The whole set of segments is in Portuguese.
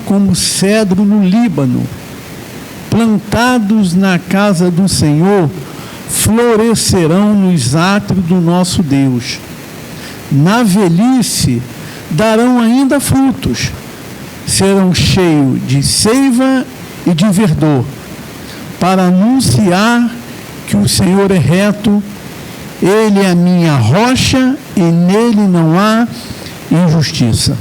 como cedro no Líbano, plantados na casa do Senhor, florescerão nos átrios do nosso Deus. Na velhice darão ainda frutos, serão cheios de seiva e de verdor, para anunciar que o Senhor é reto, Ele é a minha rocha e nele não há injustiça.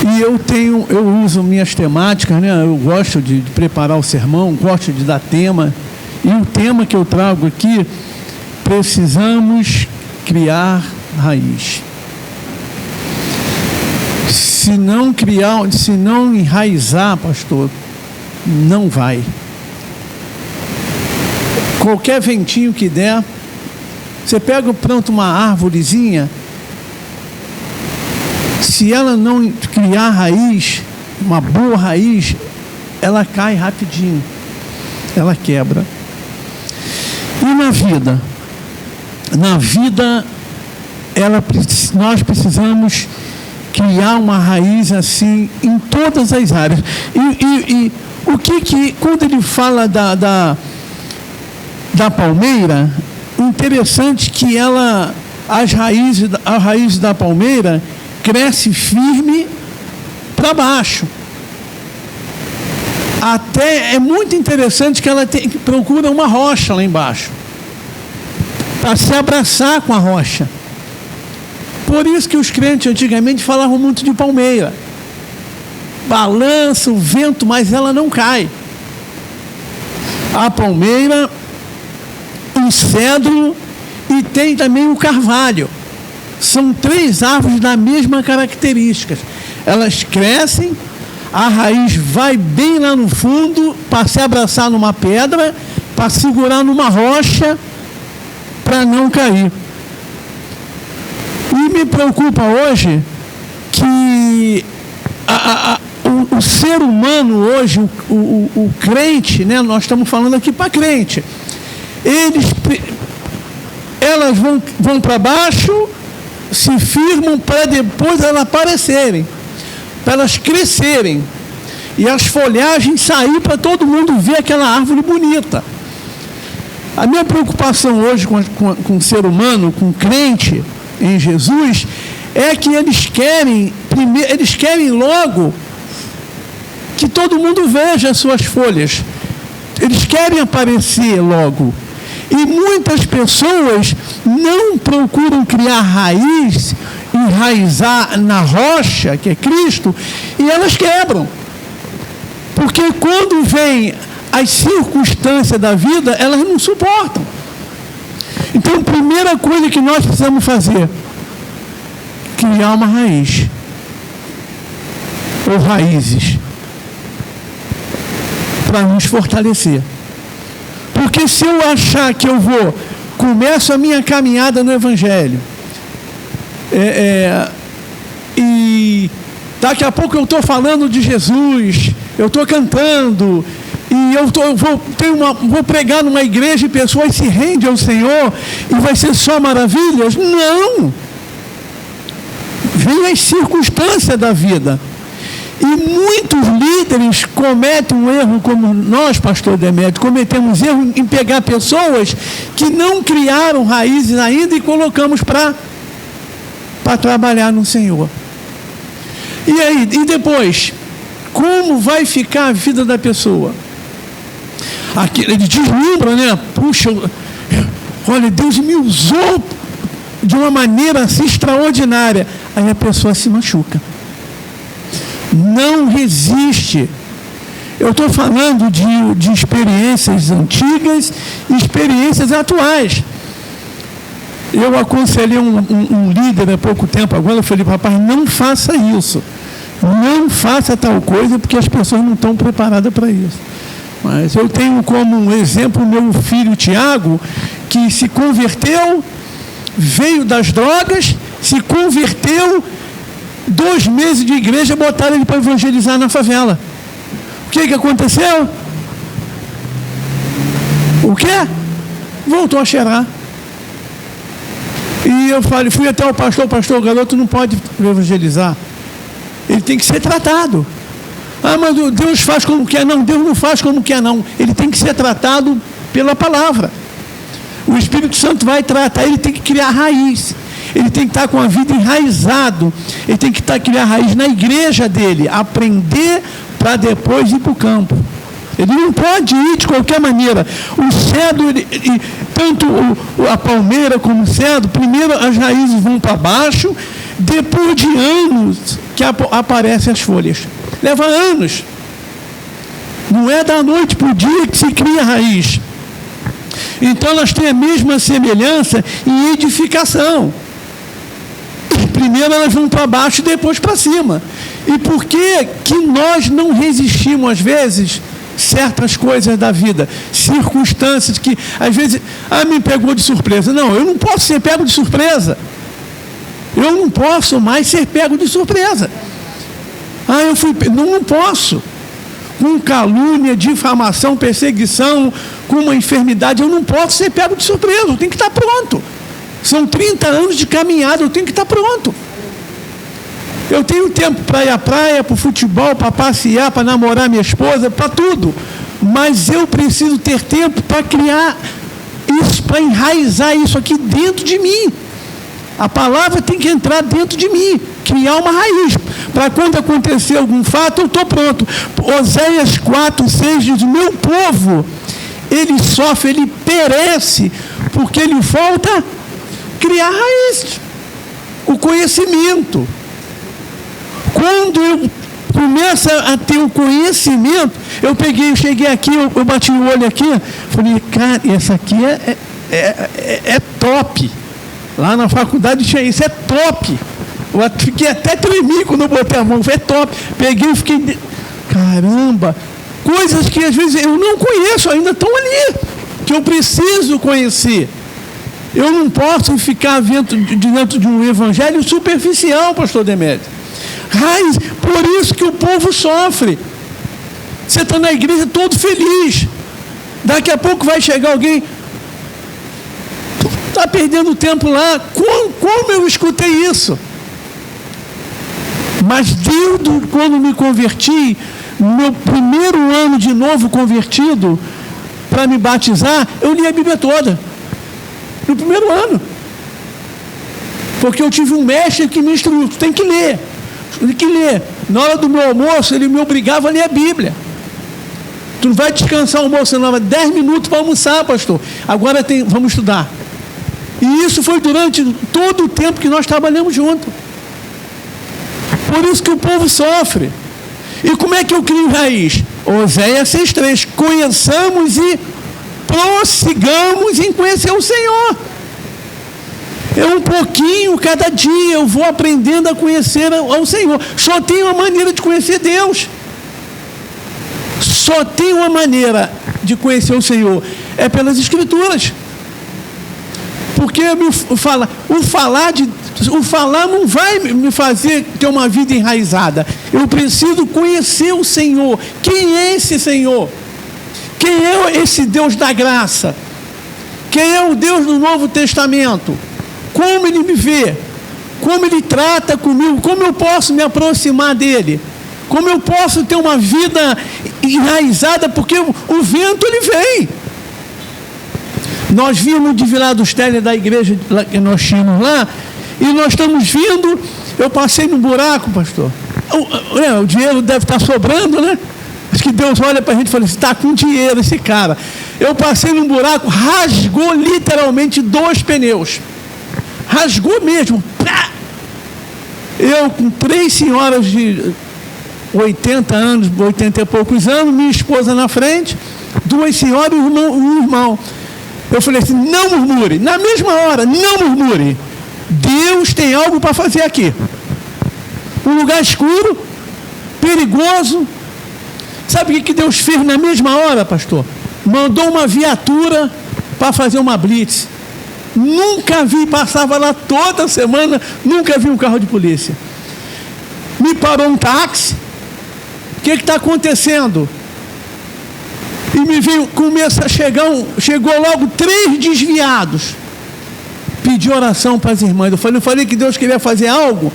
E eu uso minhas temáticas, né? Eu gosto de preparar o sermão, gosto de dar tema. E o tema que eu trago aqui, precisamos criar raiz. Se não enraizar, pastor, não vai. Qualquer ventinho que der, você pega, pronto, uma árvorezinha, se ela não criar raiz, uma boa raiz, ela cai rapidinho, ela quebra. E na vida, nós precisamos criar uma raiz assim em todas as áreas. E o que quando ele fala da palmeira, interessante que as raízes da palmeira cresce firme para baixo. Até é muito interessante que ela procura uma rocha lá embaixo para se abraçar com a rocha. Por isso que os crentes antigamente falavam muito de palmeira. Balança o vento, mas ela não cai. A palmeira, o cedro e tem também o carvalho. São 3 árvores da mesma característica. Elas crescem, a raiz vai bem lá no fundo para se abraçar numa pedra, para segurar numa rocha, para não cair. E me preocupa hoje que o ser humano hoje, o crente, né? Nós estamos falando aqui para crente, elas vão para baixo, se firmam para depois elas aparecerem, para elas crescerem e as folhagens sair para todo mundo ver aquela árvore bonita. A minha preocupação hoje com o ser humano, com o crente em Jesus, é que eles querem logo que todo mundo veja as suas folhas. Eles querem aparecer logo. E muitas pessoas não procuram criar raiz, enraizar na rocha, que é Cristo, e elas quebram. Porque quando vem as circunstâncias da vida, elas não suportam. Então, a primeira coisa que nós precisamos fazer, criar uma raiz. Ou raízes. Para nos fortalecer. Porque se eu achar que começo a minha caminhada no Evangelho, e daqui a pouco eu estou falando de Jesus, eu estou cantando, e vou pregar numa igreja e pessoas se rendem ao Senhor, e vai ser só maravilhas? Não! Vem as circunstâncias da vida. E muitos líderes cometem um erro, como nós, pastor Demétrio, cometemos erro em pegar pessoas que não criaram raízes ainda e colocamos para trabalhar no Senhor. E aí, e depois, como vai ficar a vida da pessoa? Aqui, ele deslumbra, né? Puxa, olha, Deus me usou de uma maneira assim extraordinária. Aí a pessoa se machuca. Não resiste. Eu estou falando de experiências antigas e experiências atuais. Eu aconselhei um líder há pouco tempo agora, eu falei, rapaz, não faça isso. Não faça tal coisa, porque as pessoas não estão preparadas para isso. Mas eu tenho como um exemplo o meu filho Tiago, que se converteu, veio das drogas, se converteu, 2 meses de igreja, botaram ele para evangelizar na favela. O que aconteceu? O quê? Voltou a cheirar. E eu fui até o pastor, o garoto não pode evangelizar. tem que ser tratado. Ah, mas Deus faz como quer. Não, Deus não faz como quer, não. Ele tem que ser tratado pela palavra. O Espírito Santo vai tratar, ele tem que criar raiz. Ele tem que estar com a vida enraizado. Ele tem que criar raiz na igreja dele. Aprender para depois ir para o campo. Ele não pode ir de qualquer maneira. O cedro, tanto a palmeira como o cedro, primeiro as raízes vão para baixo, depois de anos que aparecem as folhas. Leva anos. Não é da noite para o dia que se cria a raiz. Então elas têm a mesma semelhança em edificação. Primeiro elas vão para baixo e depois para cima. E por que nós não resistimos, às vezes, certas coisas da vida, circunstâncias que, às vezes, me pegou de surpresa. Não, eu não posso ser pego de surpresa. Eu não posso mais ser pego de surpresa. Não posso. Com calúnia, difamação, perseguição, com uma enfermidade, eu não posso ser pego de surpresa. Eu tenho que estar pronto. São 30 anos de caminhada, eu tenho que estar pronto. Eu tenho tempo para ir à praia, para o futebol, para passear, para namorar minha esposa, para tudo. Mas eu preciso ter tempo para criar isso, para enraizar isso aqui dentro de mim. A palavra tem que entrar dentro de mim, criar uma raiz. Para quando acontecer algum fato, eu estou pronto. Oséias 4:6 diz: o meu povo, ele sofre, ele perece, porque lhe falta criar raiz, o conhecimento. Quando eu começo a ter o conhecimento, cheguei aqui, eu bati o olho aqui, falei, cara, essa aqui é top. Lá na faculdade tinha isso, é top. Eu fiquei até tremido quando eu botei a mão, é top. Peguei e fiquei, caramba, coisas que às vezes eu não conheço, ainda estão ali, que eu preciso conhecer. Eu não posso ficar dentro de um evangelho superficial, pastor Demétrio. Raiz, por isso que o povo sofre. Você está na igreja todo feliz. Daqui a pouco vai chegar alguém, está perdendo tempo lá. Como eu escutei isso? Mas desde quando me converti, meu primeiro ano de novo convertido, para me batizar, eu li a Bíblia toda. No primeiro ano. Porque eu tive um mestre que me instruiu, tu tem que ler. Tem que ler. Na hora do meu almoço, ele me obrigava a ler a Bíblia. Tu não vai descansar o almoço, não. 10 minutos para almoçar, pastor. Agora vamos estudar. E isso foi durante todo o tempo que nós trabalhamos juntos. Por isso que o povo sofre. E como é que eu crio raiz? Oséias 6:3. Conheçamos e prossigamos em conhecer o Senhor. É um pouquinho cada dia, eu vou aprendendo a conhecer ao Senhor. Só tem uma maneira de conhecer Deus. Só tem uma maneira de conhecer o Senhor, é pelas Escrituras. Porque o falar não vai me fazer ter uma vida enraizada. Eu preciso conhecer o Senhor. Quem é esse Senhor? Quem é esse Deus da graça? Quem é o Deus do Novo Testamento? Como Ele me vê? Como Ele trata comigo? Como eu posso me aproximar dEle? Como eu posso ter uma vida enraizada? Porque o vento, ele vem. Nós vimos de Vila dos Teles da igreja que nós tínhamos lá, e nós estamos vindo, eu passei no buraco, pastor. O dinheiro deve estar sobrando, né? Acho que Deus olha para a gente e fala, está com dinheiro esse cara. Eu passei num buraco, rasgou literalmente 2 pneus. Rasgou mesmo. Eu com 3 senhoras de 80 anos, 80 e poucos anos, minha esposa na frente, 2 senhoras e um irmão. Eu falei assim, não murmure. Na mesma hora, não murmure. Deus tem algo para fazer aqui. Um lugar escuro, perigoso. Sabe o que Deus fez na mesma hora, pastor? Mandou uma viatura para fazer uma blitz. Nunca vi, passava lá toda semana, nunca vi um carro de polícia. Me parou um táxi. O que está acontecendo? E me veio, começa a chegar, chegou logo 3 desviados. Pedi oração para as irmãs. Eu falei que Deus queria fazer algo.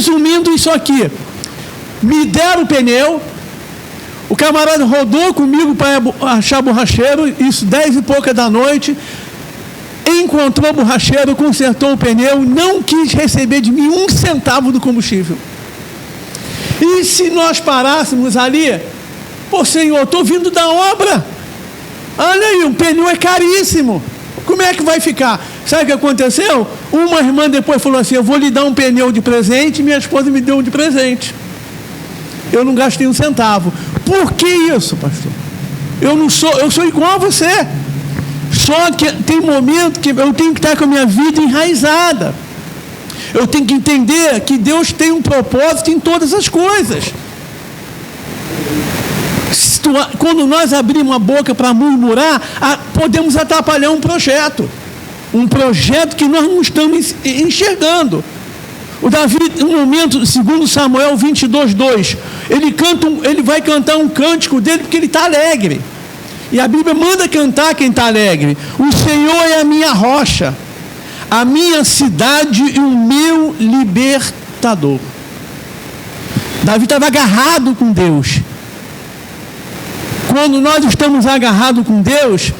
Resumindo isso aqui, me deram o pneu, o camarada rodou comigo para achar borracheiro, isso 10 e pouca da noite, encontrou o borracheiro, consertou o pneu, não quis receber de mim 1 centavo do combustível. E se nós parássemos ali, pô, Senhor, estou vindo da obra, olha aí, o pneu é caríssimo, como é que vai ficar? Sabe o que aconteceu? Uma irmã depois falou assim, eu vou lhe dar um pneu de presente, e minha esposa me deu um de presente. Eu não gastei 1 centavo. Por que isso, pastor? Eu sou igual a você. Só que tem momento que eu tenho que estar com a minha vida enraizada. Eu tenho que entender que Deus tem um propósito em todas as coisas. Quando nós abrimos a boca para murmurar, podemos atrapalhar um projeto que nós não estamos enxergando. O Davi, no momento, segundo Samuel 22:2, ele vai cantar um cântico dele porque ele está alegre. E a Bíblia manda cantar quem está alegre. O Senhor é a minha rocha, a minha cidade e o meu libertador. Davi estava agarrado com Deus. Quando nós estamos agarrados com Deus,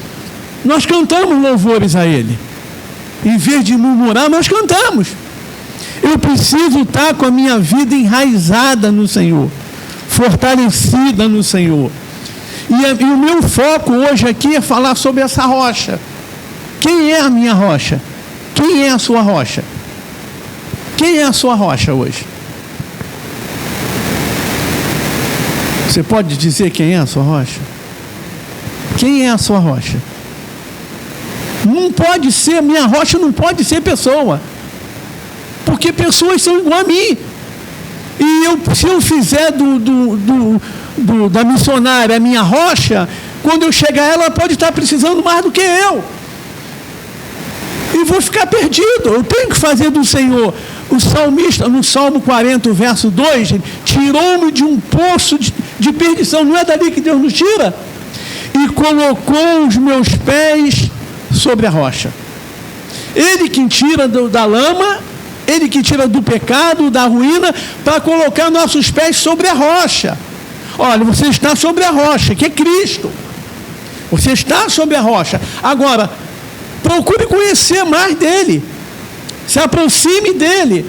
nós cantamos louvores a Ele. Em vez de murmurar, nós cantamos. Eu preciso estar com a minha vida enraizada no Senhor, fortalecida no Senhor. E o meu foco hoje aqui é falar sobre essa rocha. Quem é a minha rocha? Quem é a sua rocha? Quem é a sua rocha hoje? Você pode dizer quem é a sua rocha? Quem é a sua rocha? Não pode ser, minha rocha não pode ser pessoa. Porque pessoas são igual a mim. E se eu fizer da missionária a minha rocha, quando eu chegar ela pode estar precisando mais do que eu. E vou ficar perdido. Eu tenho que fazer do Senhor. O salmista, no Salmo 40, verso 2, tirou-me de um poço de perdição. Não é dali que Deus nos tira? E colocou os meus pés sobre a rocha. Ele que tira da lama, Ele que tira do pecado, da ruína, para colocar nossos pés sobre a rocha. Olha, você está sobre a rocha, que é Cristo. Você está sobre a rocha. Agora, procure conhecer mais dele. Se aproxime dele.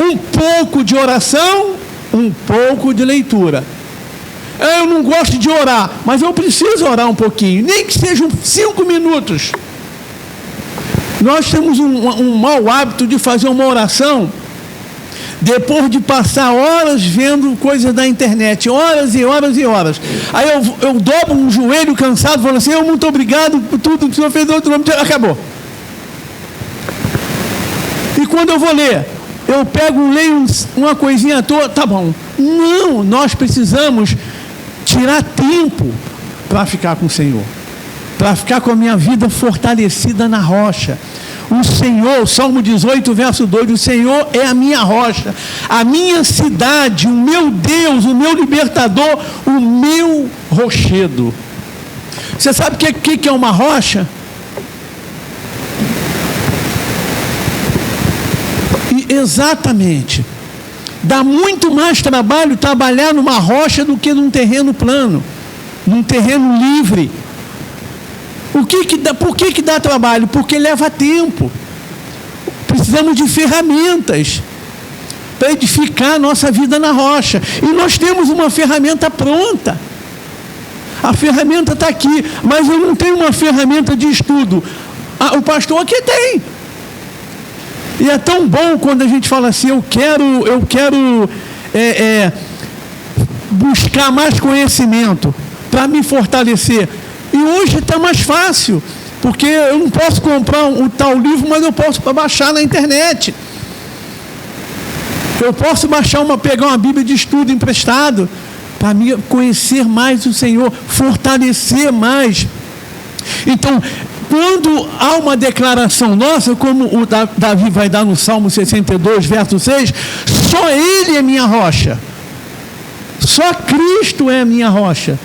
Um pouco de oração, um pouco de leitura. Eu não gosto de orar, mas eu preciso orar um pouquinho, nem que sejam 5 minutos. Nós temos um mau hábito de fazer uma oração depois de passar horas vendo coisas da internet, horas e horas e horas. Aí eu dobro um joelho cansado e falo assim, muito obrigado por tudo que o Senhor fez no outro nome, acabou. E quando eu vou ler, eu leio uma coisinha à toa, tá bom. Não, nós precisamos tirar tempo para ficar com o Senhor, para ficar com a minha vida fortalecida na rocha. O Senhor, Salmo 18, verso 2, o Senhor é a minha rocha, a minha cidade, o meu Deus, o meu libertador, o meu rochedo. Você sabe o que é uma rocha? Exatamente. Dá muito mais trabalho trabalhar numa rocha do que num terreno plano, num terreno livre. Por que dá trabalho? Porque leva tempo. Precisamos de ferramentas para edificar a nossa vida na rocha. E nós temos uma ferramenta pronta. A ferramenta está aqui, mas eu não tenho uma ferramenta de estudo. O pastor aqui tem. E é tão bom quando a gente fala assim, eu quero buscar mais conhecimento para me fortalecer. E hoje está mais fácil, porque eu não posso comprar um tal livro, mas eu posso baixar na internet. Eu posso pegar uma Bíblia de estudo emprestado, para me conhecer mais o Senhor, fortalecer mais. Então, quando há uma declaração nossa, como o Davi vai dar no Salmo 62, verso 6, só Ele é minha rocha. Só Cristo é a minha rocha.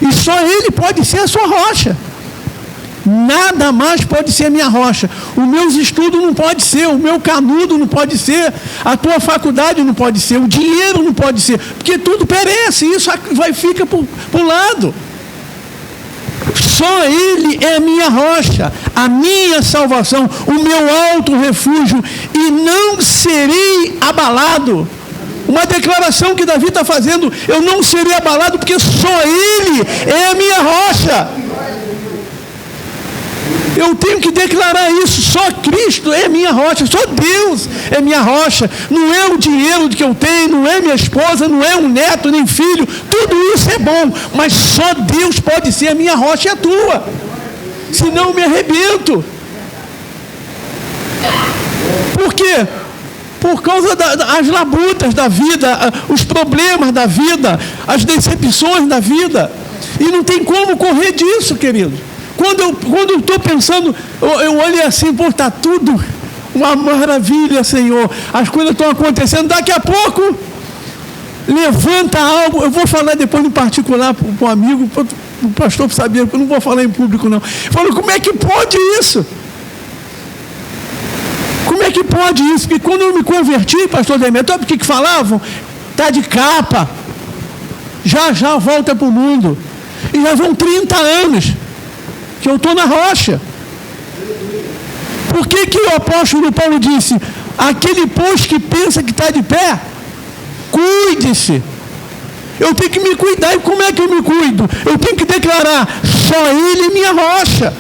E só Ele pode ser a sua rocha. Nada mais pode ser a minha rocha. Os meus estudos não pode ser, o meu canudo não pode ser, a tua faculdade não pode ser, o dinheiro não pode ser, porque tudo perece, isso fica por lado. Só Ele é a minha rocha, a minha salvação, o meu alto refúgio, e não serei abalado. Uma declaração que Davi está fazendo: eu não serei abalado, porque só Ele é a minha rocha. Eu tenho que declarar isso. Só Cristo é minha rocha, só Deus é minha rocha. Não é o dinheiro que eu tenho, não é minha esposa, não é um neto, nem filho. Tudo isso é bom, mas só Deus pode ser a minha rocha e a tua. Senão eu me arrebento. Por quê? Por causa das labutas da vida, os problemas da vida, as decepções da vida. E não tem como correr disso, querido. Quando eu estou pensando, eu olho assim, pô, está tudo uma maravilha, Senhor. As coisas estão acontecendo. Daqui a pouco, levanta algo. Eu vou falar depois em particular para um amigo, para o pastor saber, porque eu não vou falar em público, não. Eu falo, como é que pode isso? Como é que pode isso? Porque quando eu me converti, pastor Demetrio, sabe o que falavam? Está de capa. Já volta para o mundo. E já vão 30 anos que eu estou na rocha. Por que o apóstolo Paulo disse: aquele, pois, que pensa que está de pé, cuide-se. Eu tenho que me cuidar. E como é que eu me cuido? Eu tenho que declarar: só Ele é minha rocha.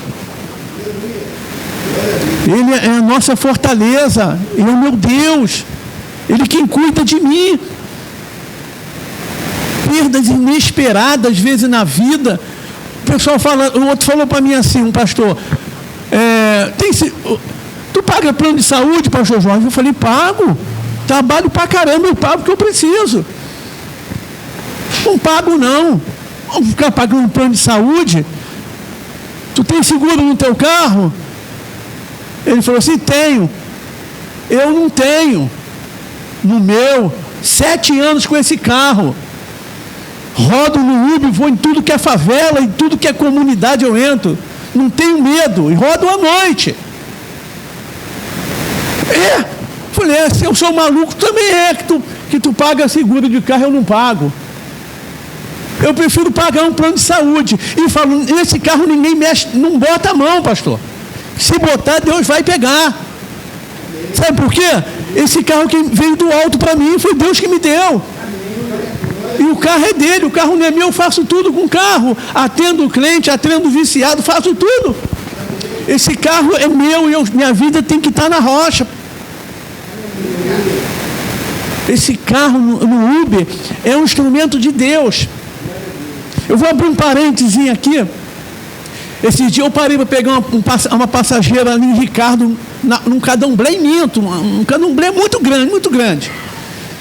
Ele é a nossa fortaleza. Ele é o meu Deus. Ele é quem cuida de mim. Perdas inesperadas, às vezes, na vida. O pessoal fala, o outro falou para mim assim, um pastor, tu paga plano de saúde, pastor Jorge? Eu falei, pago. Trabalho pra caramba, eu pago o que eu preciso. Não pago não. Vamos ficar pagando plano de saúde? Tu tem seguro no teu carro? Ele falou assim, tenho. Eu não tenho. No meu, 7 anos com esse carro. Rodo no Uber, vou em tudo que é favela, em tudo que é comunidade eu entro. Não tenho medo. E rodo à noite. Falei, se eu sou maluco, também que tu paga seguro de carro, eu não pago. Eu prefiro pagar um plano de saúde. E falo, esse carro ninguém mexe, não bota a mão, pastor. Se botar, Deus vai pegar. Sabe por quê? Esse carro que veio do alto para mim, foi Deus que me deu. E o carro é dele, o carro não é meu, eu faço tudo com o carro. Atendo o cliente, atendo o viciado, faço tudo. Esse carro é meu e minha vida tem que estar na rocha. Esse carro no Uber é um instrumento de Deus. Eu vou abrir um parênteses aqui. Esse dia eu parei para pegar uma passageira ali em Ricardo, num candomblé imenso, um candomblé muito grande, muito grande.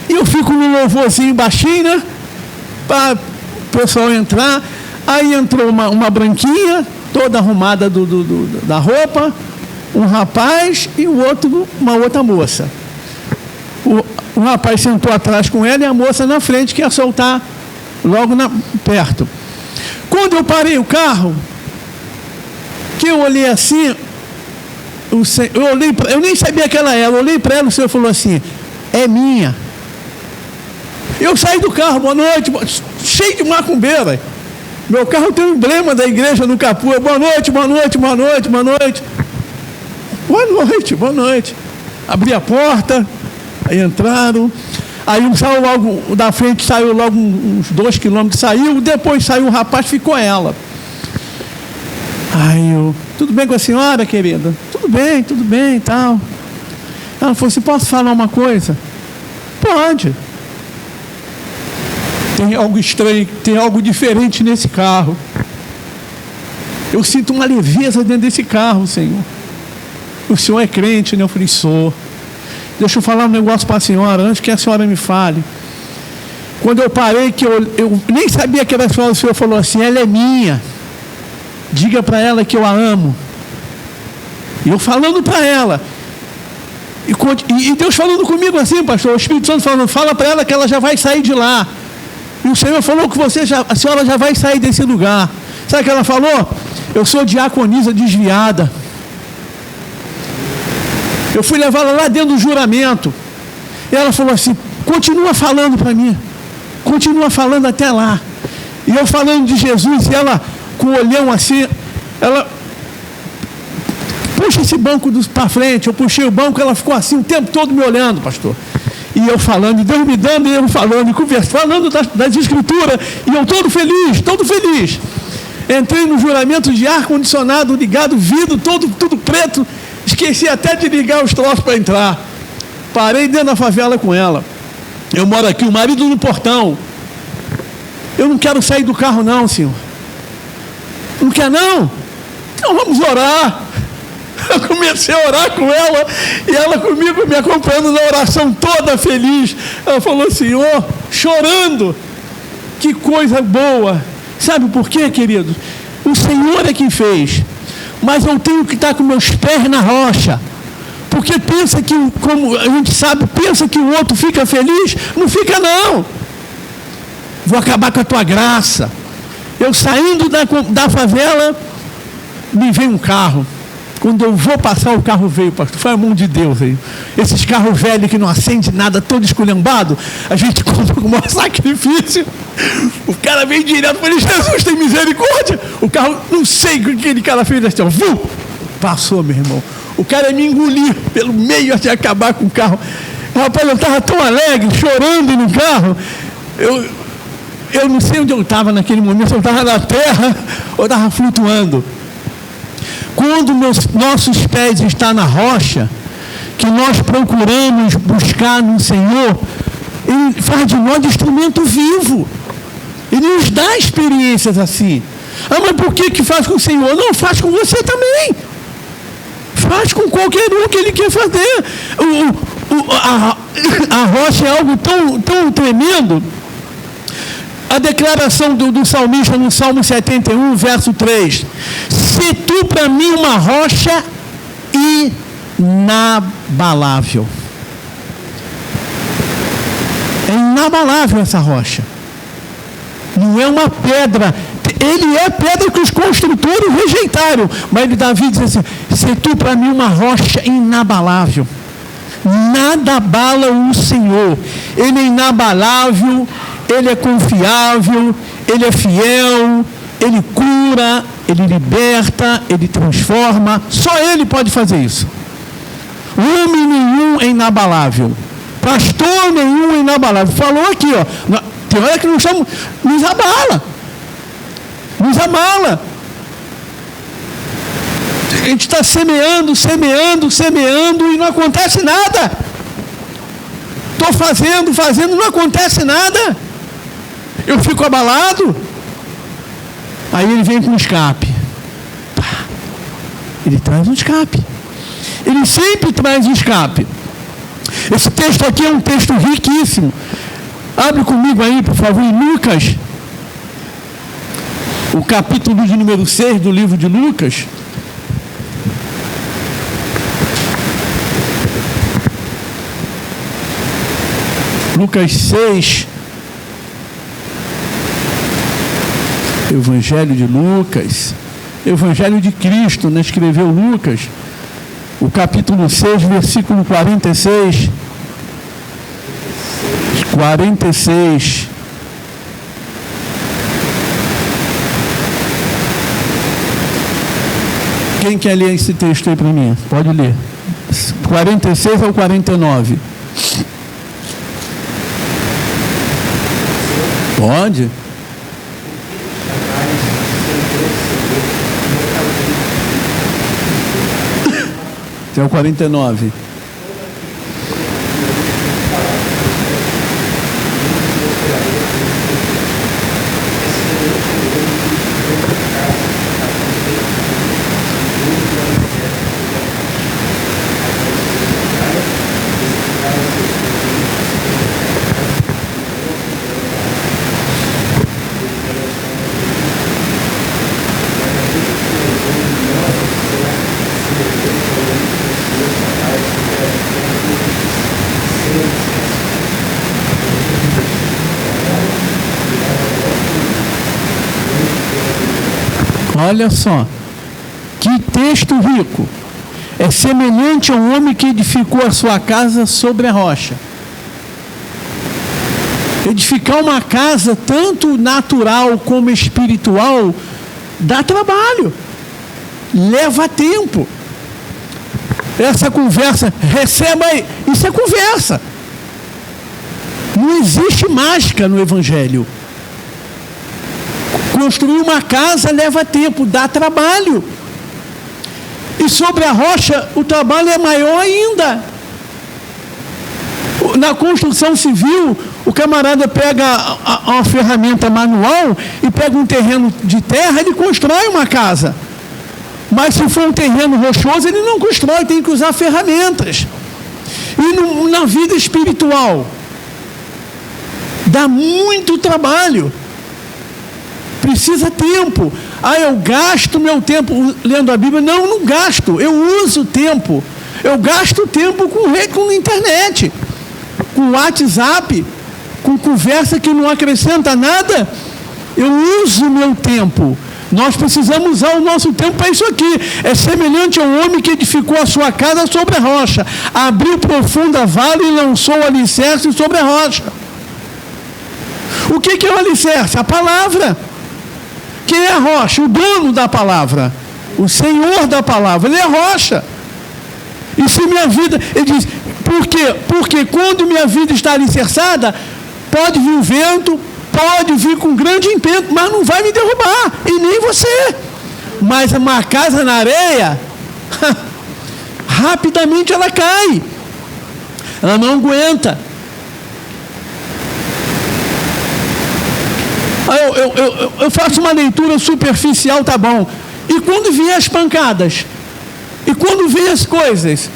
E eu fico no louvorzinho baixinho, né? Para o pessoal entrar. Aí entrou uma branquinha, toda arrumada da roupa, um rapaz e uma outra moça. O rapaz sentou atrás com ela e a moça na frente, que ia soltar logo perto. Quando eu parei o carro, que eu olhei assim, eu nem sabia que ela era, eu olhei para ela, o senhor falou assim, é minha. Eu saí do carro, boa noite, cheio de macumbeira. Meu carro tem um emblema da igreja no capô, boa noite, boa noite, boa noite, boa noite. Boa noite, boa noite. Abri a porta, aí entraram, aí saiu logo, da frente saiu logo uns 2 quilômetros, saiu, depois saiu o rapaz, ficou ela. Aí eu, tudo bem com a senhora, querida? Tudo bem e tal. Ela falou assim, posso falar uma coisa? Pode. Tem algo estranho, tem algo diferente nesse carro. Eu sinto uma leveza dentro desse carro, Senhor. O senhor é crente, né? Eu falei, sou. Deixa eu falar um negócio para a senhora, antes que a senhora me fale. Quando eu parei, que eu nem sabia que era a senhora, o senhor falou assim, ela é minha. Diga para ela que eu a amo. E eu falando para ela. E Deus falando comigo assim, pastor, o Espírito Santo falando, fala para ela que ela já vai sair de lá. E o Senhor falou que a senhora já vai sair desse lugar. Sabe o que ela falou? Eu sou diaconisa desviada. Eu fui levá-la lá dentro do juramento. E ela falou assim, continua falando para mim. Continua falando até lá. E eu falando de Jesus, e ela com o olhão assim, ela... Puxa esse banco para frente. Eu puxei o banco, ela ficou assim o tempo todo me olhando, pastor. E eu falando, e Deus me dando, e eu falando, e conversando, falando das escrituras, e eu todo feliz, todo feliz. Entrei no juramento de ar-condicionado ligado, vidro, tudo preto, esqueci até de ligar os troços para entrar. Parei dentro da favela com ela. Eu moro aqui, o marido no portão. Eu não quero sair do carro não, senhor. Não quer não? Então vamos orar. Eu comecei a orar com ela, e ela comigo me acompanhando na oração toda feliz. Ela falou, Senhor, chorando, que coisa boa. Sabe por quê, querido? O Senhor é quem fez, mas eu tenho que estar com meus pés na rocha, porque pensa que, como a gente sabe, pensa que o outro fica feliz, não fica não. Vou acabar com a tua graça. Eu saindo da favela, me veio um carro. Quando eu vou passar, o carro veio, pastor. Foi a mão de Deus aí. Esses carros velhos que não acende nada, todo esculhambado, a gente compra com o maior sacrifício. O cara veio direto, eu falei, Jesus, tem misericórdia. O carro, não sei o que aquele cara fez, assim, ó, passou, meu irmão. O cara me engoliu pelo meio até acabar com o carro. Rapaz, eu estava tão alegre, chorando no carro. Eu não sei onde eu estava naquele momento, se eu estava na terra ou estava flutuando. Quando nossos pés estão na rocha, que nós procuramos buscar no Senhor, Ele faz de nós instrumento vivo. Ele nos dá experiências assim. Ah, mas por que faz com o Senhor? Não, faz com você também. Faz com qualquer um que Ele quer fazer. A rocha é algo tão tremendo. A declaração do salmista no Salmo 71, verso 3. Se tu para mim uma rocha inabalável. É inabalável essa rocha. Não é uma pedra. Ele é pedra que os construtores rejeitaram. Mas Davi diz assim, se tu para mim uma rocha inabalável. Nada abala o Senhor. Ele é inabalável. Ele é confiável, Ele é fiel, Ele cura, Ele liberta, Ele transforma. Só Ele pode fazer isso. Homem nenhum é inabalável. Pastor nenhum é inabalável. Falou aqui, ó. Tem hora que nos abala. Nos abala. A gente está semeando e não acontece nada. Estou fazendo, não acontece nada. Eu fico abalado. Aí ele vem com um escape. Ele traz um escape. Ele sempre traz um escape. Esse texto aqui é um texto riquíssimo. Abre comigo aí, por favor, em Lucas. O capítulo de número 6 do livro de Lucas. Lucas 6. Evangelho de Lucas, Evangelho de Cristo, né? Escreveu Lucas, o capítulo 6, versículo 46. 46. Quem quer ler esse texto aí para mim? Pode ler. 46 ao 49. Pode. Até o 49. Olha só, que texto rico. É semelhante a um homem que edificou a sua casa sobre a rocha. Edificar uma casa, tanto natural como espiritual, dá trabalho, leva tempo. Essa conversa, receba aí, isso é conversa. Não existe mágica no Evangelho. Construir uma casa leva tempo, dá trabalho. E sobre a rocha, o trabalho é maior ainda. Na construção civil, o camarada pega uma ferramenta manual e pega um terreno de terra, ele constrói uma casa. Mas se for um terreno rochoso, ele não constrói, tem que usar ferramentas. E na vida espiritual, dá muito trabalho. Precisa tempo. Eu gasto meu tempo lendo a Bíblia. Não gasto. Eu uso tempo. Eu gasto tempo com internet, com WhatsApp, com conversa que não acrescenta nada. Eu uso meu tempo. Nós precisamos usar o nosso tempo para isso aqui. É semelhante a um homem que edificou a sua casa sobre a rocha. Abriu profunda vale e lançou o alicerce sobre a rocha. O que é o alicerce? A palavra. Quem é a rocha? O dono da palavra. O Senhor da palavra. Ele é a rocha. E se minha vida... Ele diz, por quê? Porque quando minha vida está alicerçada, pode vir o vento, pode vir com grande empenho, mas não vai me derrubar. E nem você. Mas uma casa na areia, rapidamente ela cai. Ela não aguenta. Eu faço uma leitura superficial, tá bom. E quando vêm as pancadas? E quando vêm as coisas?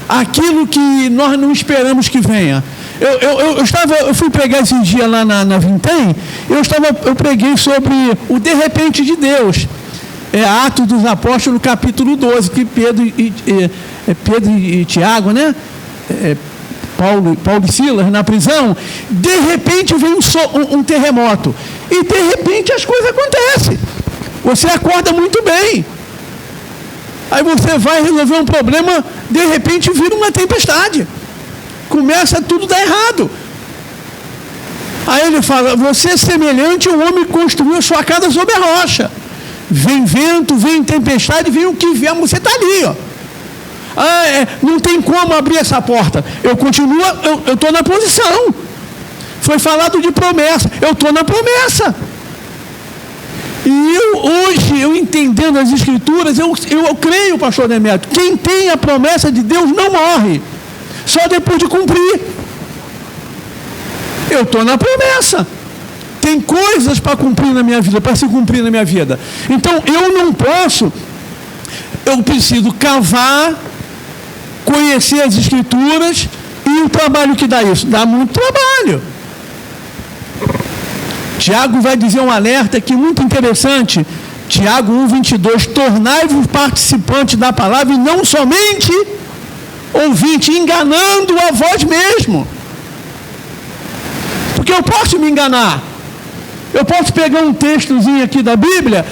Aquilo que nós não esperamos que venha. Eu fui pregar esse dia lá na Vintém, eu preguei sobre o de repente de Deus. É Atos dos Apóstolos, capítulo 12, que Pedro e Tiago, né? Paulo e Silas na prisão, de repente vem um terremoto. E de repente as coisas acontecem. Você acorda muito bem. Aí você vai resolver um problema, de repente vira uma tempestade. Começa tudo a dar errado. Aí ele fala, você é semelhante a um homem que construiu sua casa sobre a rocha. Vem vento, vem tempestade, vem o que vier, você está ali, ó. Não tem como abrir essa porta. Eu estou na posição. Foi falado de promessa. Eu estou na promessa. E hoje, eu entendendo as Escrituras, eu creio, pastor Demetrio, quem tem a promessa de Deus não morre. Só depois de cumprir. Eu estou na promessa. Tem coisas para cumprir na minha vida, para se cumprir na minha vida. Então, eu não posso, eu preciso cavar, conhecer as Escrituras e o trabalho que dá isso. Dá muito trabalho. Tiago vai dizer um alerta aqui muito interessante. Tiago 1:22, tornai-vos participantes da palavra e não somente ouvinte, enganando a vós mesmo. Porque eu posso me enganar. Eu posso pegar um textozinho aqui da Bíblia,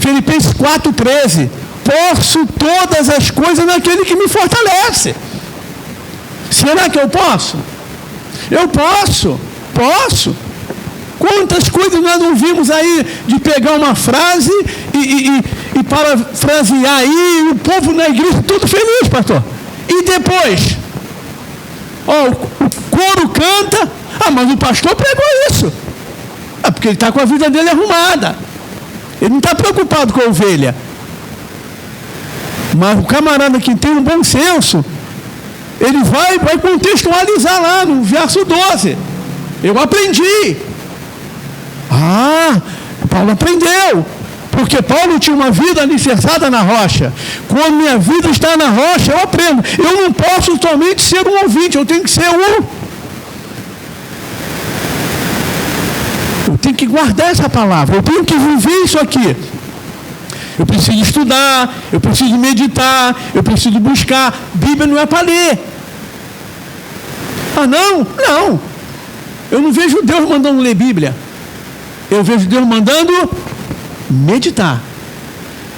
Filipenses 4:13. Posso todas as coisas naquele que me fortalece. Será que eu posso? Eu posso. Quantas coisas nós não vimos aí de pegar uma frase e parafrasear aí, o povo na igreja tudo feliz, pastor. E depois, o coro canta, mas o pastor pregou isso. Porque ele está com a vida dele arrumada. Ele não está preocupado com a ovelha. Mas o camarada que tem um bom senso, ele vai contextualizar lá no verso 12. Eu aprendi. Paulo aprendeu. Porque Paulo tinha uma vida alicerçada na rocha. Quando minha vida está na rocha, eu aprendo. Eu não posso somente ser um ouvinte, eu tenho que ser eu tenho que guardar essa palavra, eu tenho que viver isso aqui. Eu preciso estudar, eu preciso meditar, eu preciso buscar. Bíblia não é para ler. Ah, não? Não. Eu não vejo Deus mandando ler Bíblia. Eu vejo Deus mandando meditar.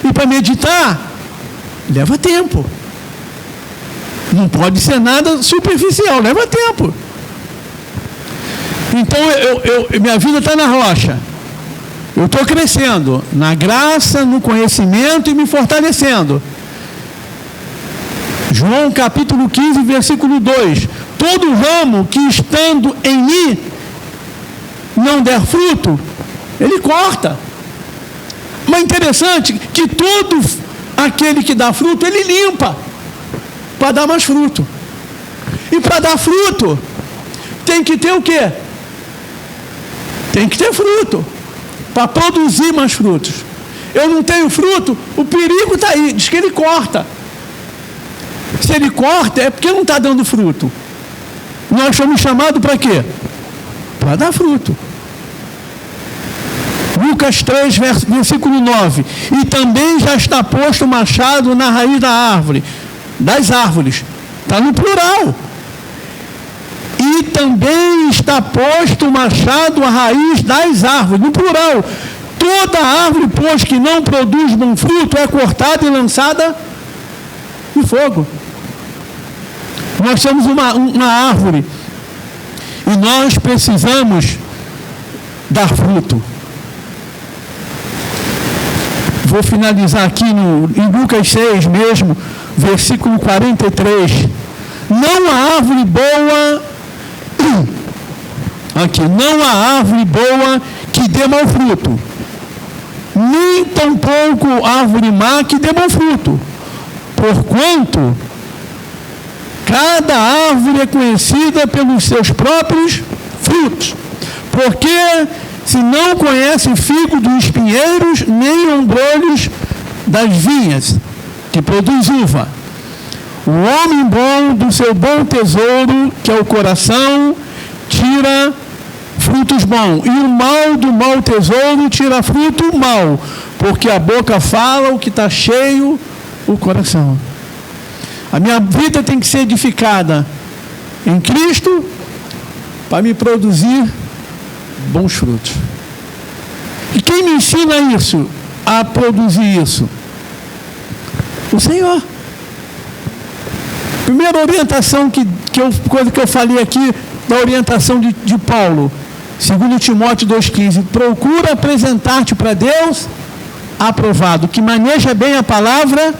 E para meditar, leva tempo. Não pode ser nada superficial, leva tempo. Então, minha vida está na rocha. Eu estou crescendo na graça, no conhecimento e me fortalecendo. João capítulo 15, versículo 2. Todo ramo que estando em mim não der fruto, ele corta. Mas interessante que todo aquele que dá fruto, ele limpa para dar mais fruto. E para dar fruto, tem que ter o quê? Tem que ter fruto. Para produzir mais frutos. Eu não tenho fruto, o perigo está aí, diz que ele corta. Se ele corta, é porque não está dando fruto. Nós somos chamados para quê? Para dar fruto. Lucas 3, versículo 9. E também já está posto o machado na raiz da árvore, das árvores. Está no plural. E também está posto o machado à raiz das árvores, no plural. Toda árvore, pois, que não produz bom fruto, é cortada e lançada no fogo. Nós somos uma árvore e nós precisamos dar fruto. Vou finalizar aqui em Lucas 6 mesmo, versículo 43. Não há árvore boa, aqui, não há árvore boa que dê mau fruto, nem tampouco árvore má que dê bom fruto, porquanto cada árvore é conhecida pelos seus próprios frutos. Porque se não conhece o figo dos espinheiros, nem ombrolhos das vinhas, que produz uva. O homem bom do seu bom tesouro, que é o coração, tira frutos bons. E o mal do mau tesouro tira fruto mau. Porque a boca fala o que está cheio, o coração. A minha vida tem que ser edificada em Cristo para me produzir bons frutos. E quem me ensina isso, a produzir isso? O Senhor. Primeira orientação coisa que eu falei aqui, da orientação de Paulo, 2 Timóteo 2,15, procura apresentar-te para Deus aprovado, que maneja bem a palavra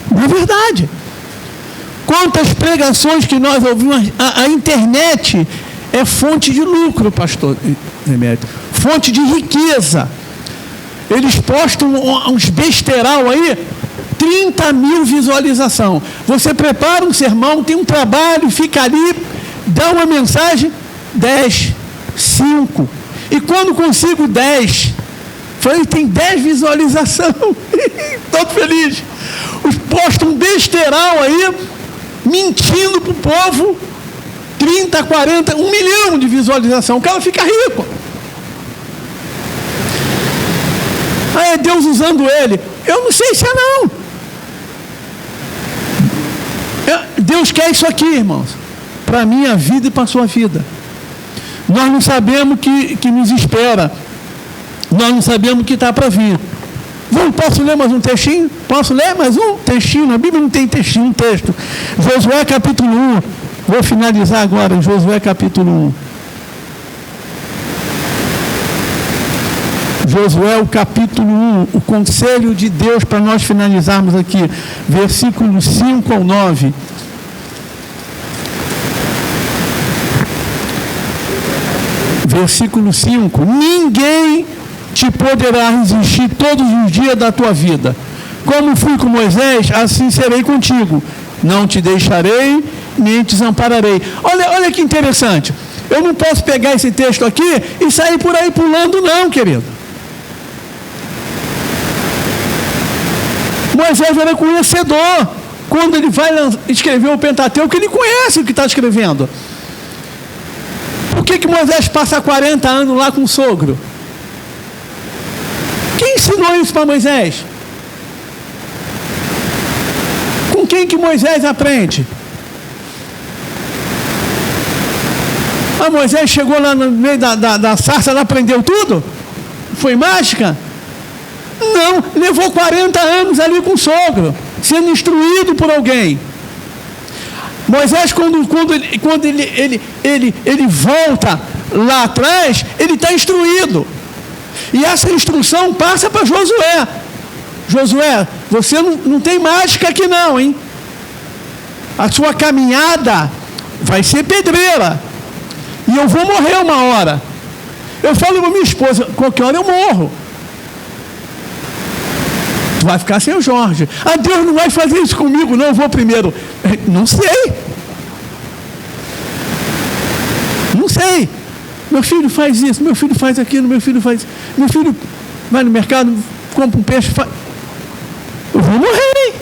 da verdade. Quantas pregações que nós ouvimos, a internet é fonte de lucro, pastor Demétrio, fonte de riqueza. Eles postam uns besteirão aí, 30 mil visualização. Você prepara um sermão, tem um trabalho, fica ali, dá uma mensagem, 10, 5. E quando consigo 10, falei, tem 10 visualização. Todo feliz. Os postam um besteirão aí, mentindo para o povo, 30, 40, 1 milhão de visualização. O cara fica rico. Ah, é Deus usando ele. Eu não sei se é não. Deus quer isso aqui, irmãos, para a minha vida e para a sua vida. Nós não sabemos o que nos espera. Nós não sabemos o que está para vir. Posso ler mais um textinho? Posso ler mais um textinho? Na Bíblia não tem textinho, um texto. Josué capítulo 1. Vou finalizar agora em Josué capítulo 1. Josué, o capítulo 1, o conselho de Deus para nós finalizarmos aqui, versículos 5 ao 9. Versículo 5: ninguém te poderá resistir todos os dias da tua vida. Como fui com Moisés, assim serei contigo. Não te deixarei, nem te desampararei. Olha que interessante. Eu não posso pegar esse texto aqui e sair por aí pulando, não, querido. Moisés era conhecedor. Quando ele vai escrever o Pentateuco, ele conhece o que está escrevendo. Por que Moisés passa 40 anos lá com o sogro? Quem ensinou isso para Moisés? Com quem que Moisés aprende? Ah, Moisés chegou lá no meio da sarça, ela aprendeu tudo? Foi mágica? Não, levou 40 anos ali com o sogro, sendo instruído por alguém. Moisés, quando ele volta lá atrás, ele está instruído. E essa instrução passa para Josué. Josué, você não tem mágica aqui não, hein? A sua caminhada vai ser pedreira. E eu vou morrer uma hora. Eu falo para minha esposa, qualquer hora eu morro. Tu vai ficar sem o Jorge. Ah, Deus não vai fazer isso comigo, não, eu vou primeiro. Não sei. Não sei. Meu filho faz isso, meu filho faz aquilo, meu filho faz... Meu filho vai no mercado, compra um peixe, faz... Eu vou morrer.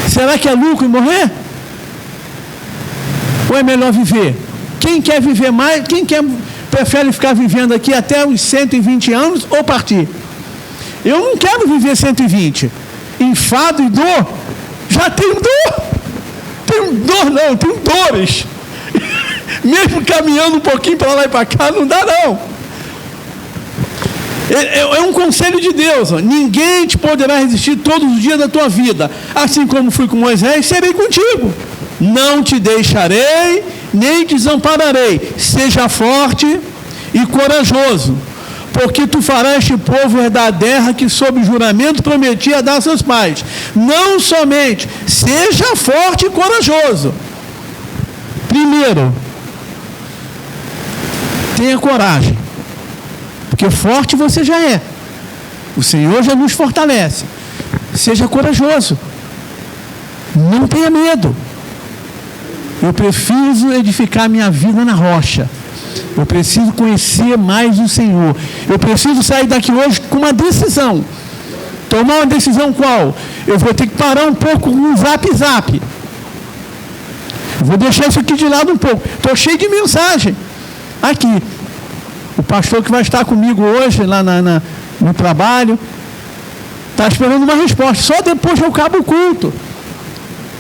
Será que é lucro morrer? Ou é melhor viver? Quem quer viver mais, prefere ficar vivendo aqui até os 120 anos ou partir? Eu não quero viver 120. Enfado e dor, já tenho dor. Tenho dor não, tenho dores. Mesmo caminhando um pouquinho para lá e para cá, não dá não. É um conselho de Deus. Ó. Ninguém te poderá resistir todos os dias da tua vida. Assim como fui com Moisés, serei contigo. Não te deixarei, nem te desampararei. Seja forte e corajoso, porque tu farás este povo herdar a terra que sob juramento prometia dar a seus pais. Não somente, seja forte e corajoso. Primeiro, tenha coragem, porque forte você já é. O Senhor já nos fortalece. Seja corajoso. Não tenha medo. Eu preciso edificar minha vida na rocha. Eu preciso conhecer mais o Senhor. Eu preciso sair daqui hoje com uma decisão. Tomar uma decisão qual? Eu vou ter que parar um pouco no zap. Vou deixar isso aqui de lado um pouco. Estou cheio de mensagem. Aqui. O pastor que vai estar comigo hoje lá no trabalho está esperando uma resposta. Só depois eu acabo o culto.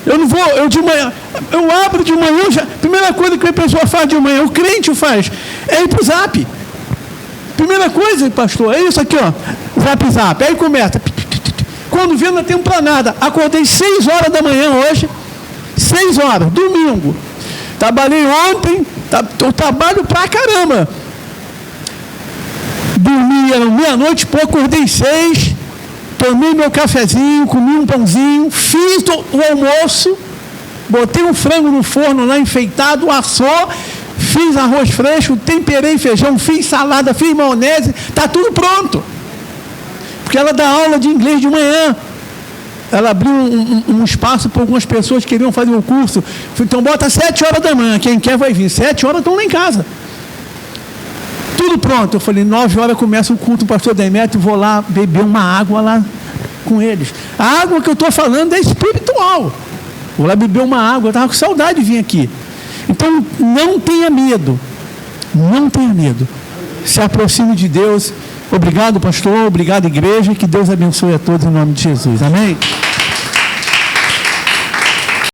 Eu não vou, de manhã, eu abro de manhã, primeira coisa que a pessoa faz de manhã, o crente faz, é ir para o zap. Primeira coisa, pastor, é isso aqui, ó, zap. Aí começa. Quando vê, não tem tempo para nada. Acordei 6 horas da manhã hoje, 6 horas, domingo. Trabalhei ontem, eu trabalho pra caramba. Dormi, era meia-noite, acordei 6, tomei meu cafezinho, comi um pãozinho, fiz o almoço, botei um frango no forno lá enfeitado, assou, fiz arroz fresco, temperei feijão, fiz salada, fiz maionese, está tudo pronto. Porque ela dá aula de inglês de manhã. Ela abriu um espaço para algumas pessoas que queriam fazer o curso. Então bota 7 horas da manhã, quem quer vai vir. 7 horas estão lá em casa. Tudo pronto. Eu falei, 9 horas começa o culto, o pastor Demetrio, vou lá beber uma água lá com eles. A água que eu estou falando é espiritual. Vou lá beber uma água, eu estava com saudade de vir aqui. Então, não tenha medo. Não tenha medo. Se aproxime de Deus. Obrigado, pastor. Obrigado, igreja. Que Deus abençoe a todos em nome de Jesus. Amém?